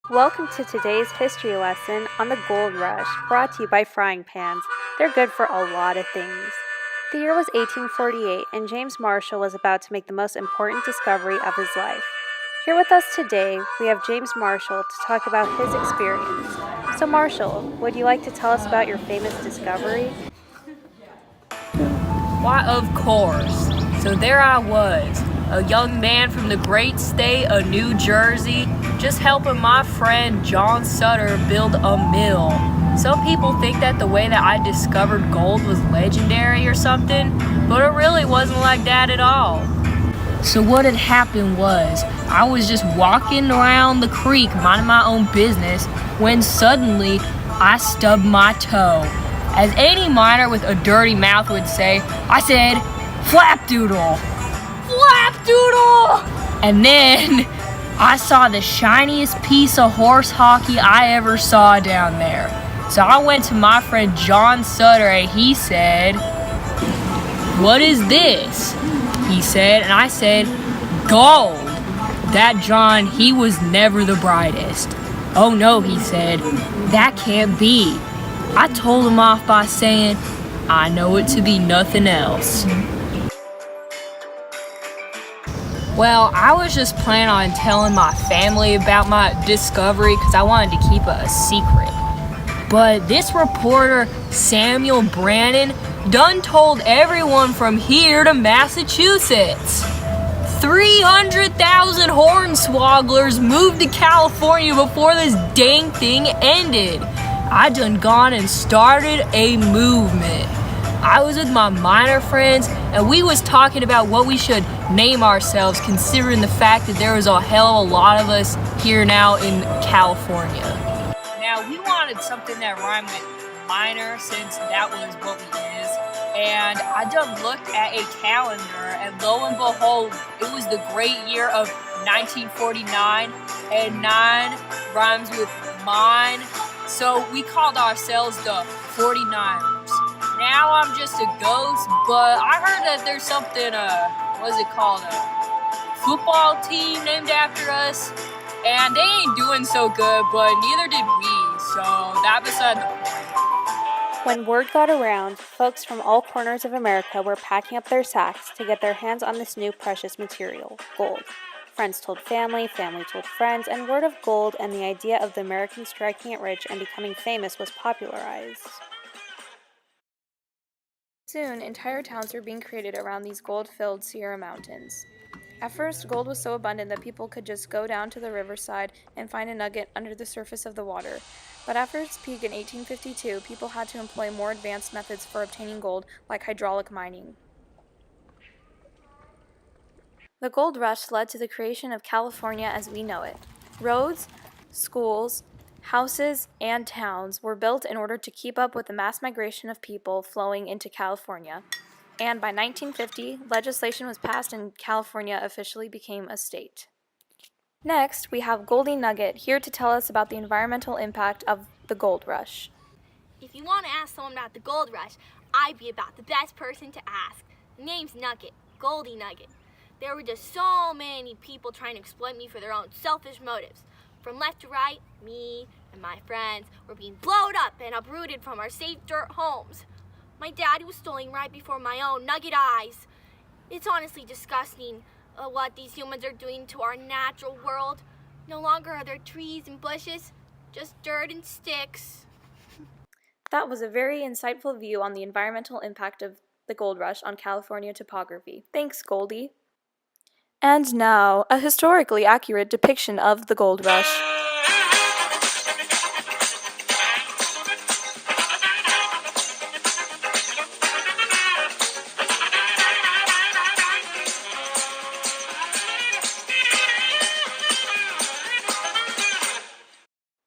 Welcome to today's history lesson on the Gold Rush, brought to you by Frying Pans. They're good for a lot of things. The year was 1848, and James Marshall was about to make the most important discovery of his life. Here with us today, we have James Marshall to talk about his experience. So, Marshall, would you like to tell us about your famous discovery? Why, of course. So there I was, a young man from the great state of New Jersey, just helping my friend John Sutter build a mill. Some people think that the way that I discovered gold was legendary or something, but it really wasn't like that at all. So what had happened was, I was just walking around the creek minding my own business when suddenly I stubbed my toe. As any miner with a dirty mouth would say, I said, flapdoodle! Flapdoodle! And then I saw the shiniest piece of horse hockey I ever saw down there. So I went to my friend John Sutter and he said, what is this? He said, and I said, gold. That John, he was never the brightest. Oh no, he said, that can't be. I told him off by saying, I know it to be nothing else. Well, I was just planning on telling my family about my discovery because I wanted to keep it a secret. But this reporter, Samuel Brannan, done told everyone from here to Massachusetts. 300,000 hornswogglers moved to California before this dang thing ended. I done gone and started a movement. I was with my miner friends and we was talking about what we should name ourselves considering the fact that there was a hell of a lot of us here now in California. Now we wanted something that rhymed with miner since that was what we is. And I done looked at a calendar and lo and behold, it was the great year of 1949 and 9 rhymes with mine. So we called ourselves the 49ers. Now I'm just a ghost, but I heard that there's something, what is it called, a football team named after us. And they ain't doing so good, but neither did we, so that beside the point. When word got around, folks from all corners of America were packing up their sacks to get their hands on this new precious material, gold. Friends told family, family told friends, and word of gold and the idea of the Americans striking it rich and becoming famous was popularized. Soon, entire towns were being created around these gold-filled Sierra Mountains. At first, gold was so abundant that people could just go down to the riverside and find a nugget under the surface of the water. But after its peak in 1852, people had to employ more advanced methods for obtaining gold, like hydraulic mining. The gold rush led to the creation of California as we know it. Roads, schools, houses, and towns were built in order to keep up with the mass migration of people flowing into California. And by 1950, legislation was passed and California officially became a state. Next, we have Goldie Nugget here to tell us about the environmental impact of the gold rush. If you want to ask someone about the gold rush, I'd be about the best person to ask. The name's Nugget, Goldie Nugget. There were just so many people trying to exploit me for their own selfish motives. From left to right, me and my friends were being blown up and uprooted from our safe dirt homes. My daddy was stolen right before my own nugget eyes. It's honestly disgusting what these humans are doing to our natural world. No longer are there trees and bushes, just dirt and sticks. That was a very insightful view on the environmental impact of the gold rush on California topography. Thanks, Goldie. And now, a historically accurate depiction of the gold rush.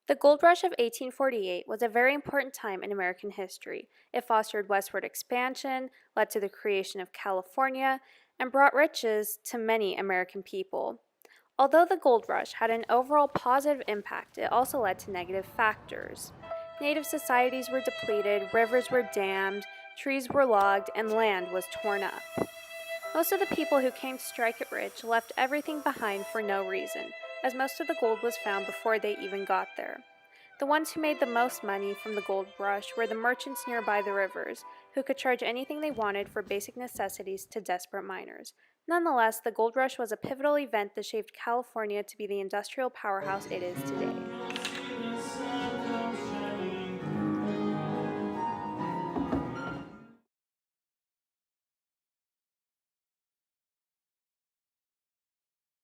The gold rush of 1848 was a very important time in American history. It fostered westward expansion, led to the creation of California, and brought riches to many American people. Although the gold rush had an overall positive impact, it also led to negative factors. Native societies were depleted, rivers were dammed, trees were logged, and land was torn up. Most of the people who came to strike it rich left everything behind for no reason. as most of the gold was found before they even got there. The ones who made the most money from the gold rush were the merchants nearby the rivers, who could charge anything they wanted for basic necessities to desperate miners. Nonetheless, the gold rush was a pivotal event that shaped California to be the industrial powerhouse it is today.